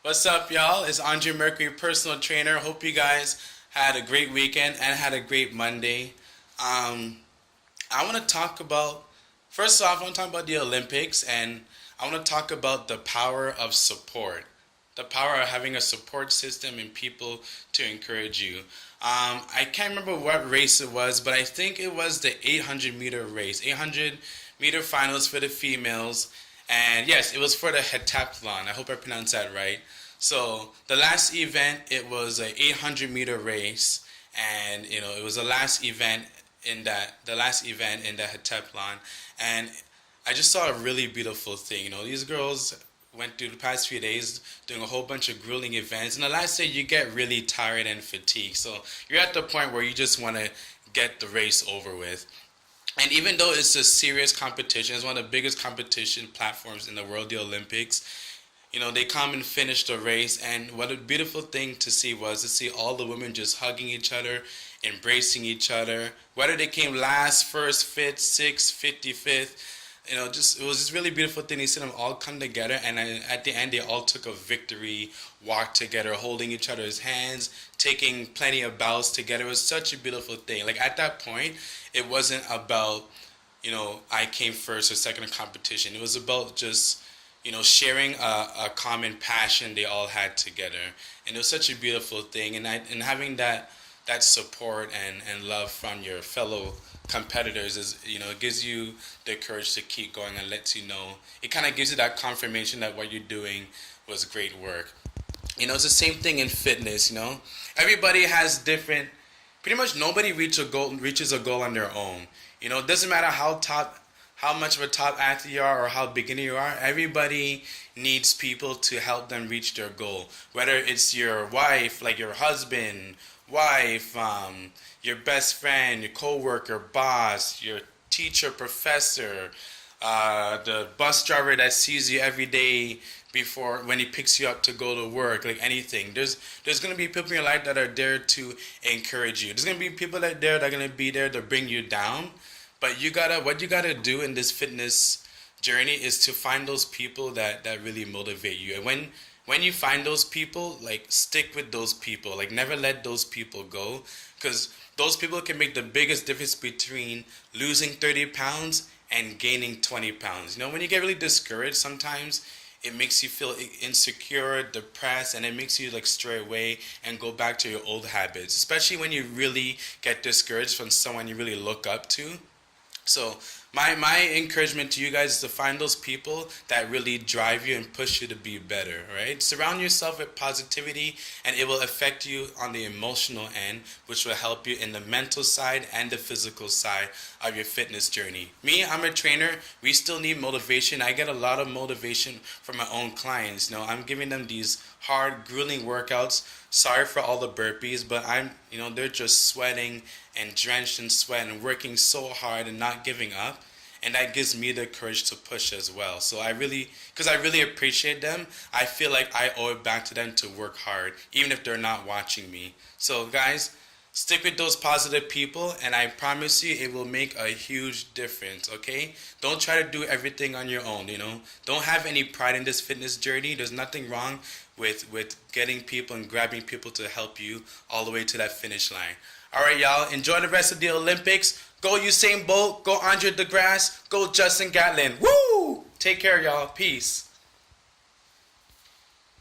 What's up, y'all? It's Andre Mercury, personal trainer. Hope you guys had a great weekend and had a great Monday. Um, I want to talk about, first off, I want to talk about the Olympics, and I want to talk about the power of support. The power of having a support system and people to encourage you. I can't remember what race it was, but I think it was the 800-meter race, 800-meter finals for the females. And yes, it was for the heptathlon. I hope I pronounced that right. So the last event, it was a 800-meter race, and it was the last event in the heptathlon, and I just saw a really beautiful thing. These girls went through the past few days doing a whole bunch of grueling events, and the last day you get really tired and fatigued. So you're at the point where you just want to get the race over with. And even though it's a serious competition, it's one of the biggest competition platforms in the world, the Olympics, they come and finish the race. And what a beautiful thing to see was to see all the women just hugging each other, embracing each other, whether they came last, first, fifth, sixth, 55th. Just it was just really beautiful thing to see them all come together, and at the end they all took a victory walk together, holding each other's hands, taking plenty of bows together. It was such a beautiful thing. Like at that point, it wasn't about I came first or second in competition. It was about just sharing a common passion they all had together, and it was such a beautiful thing. And having that support and love from your fellow competitors is it gives you the courage to keep going, and lets you know, it kind of gives you that confirmation that what you're doing was great work. It's the same thing in fitness. Everybody has different, pretty much nobody reaches a goal on their own. It doesn't matter how much of a top athlete you are or how beginner you are. Everybody needs people to help them reach their goal, whether it's your wife, like your husband, wife, your best friend, your coworker, boss, your teacher, professor, the bus driver that sees you every day before when he picks you up to go to work, like anything. There's gonna be people in your life that are there to encourage you. There's gonna be people that are gonna be there to bring you down. But what you gotta do in this fitness journey is to find those people that really motivate you. And when you find those people, like, stick with those people. Like, never let those people go, because those people can make the biggest difference between losing 30 pounds and gaining 20 pounds. When you get really discouraged, sometimes it makes you feel insecure, depressed, and it makes you like stray away and go back to your old habits, especially when you really get discouraged from someone you really look up to. So my encouragement to you guys is to find those people that really drive you and push you to be better, right? Surround yourself with positivity, and it will affect you on the emotional end, which will help you in the mental side and the physical side of your fitness journey. Me, I'm a trainer. We still need motivation. I get a lot of motivation from my own clients. I'm giving them these hard, grueling workouts. Sorry for all the burpees, but they're just sweating and drenched in sweat and working so hard and not giving up. And that gives me the courage to push as well. So because I really appreciate them, I feel like I owe it back to them to work hard, even if they're not watching me. So guys, stick with those positive people, and I promise you it will make a huge difference, okay? Don't try to do everything on your own, Don't have any pride in this fitness journey. There's nothing wrong with getting people and grabbing people to help you all the way to that finish line. All right, y'all, enjoy the rest of the Olympics. Go Usain Bolt, go Andre DeGrasse, go Justin Gatlin. Woo! Take care, y'all. Peace.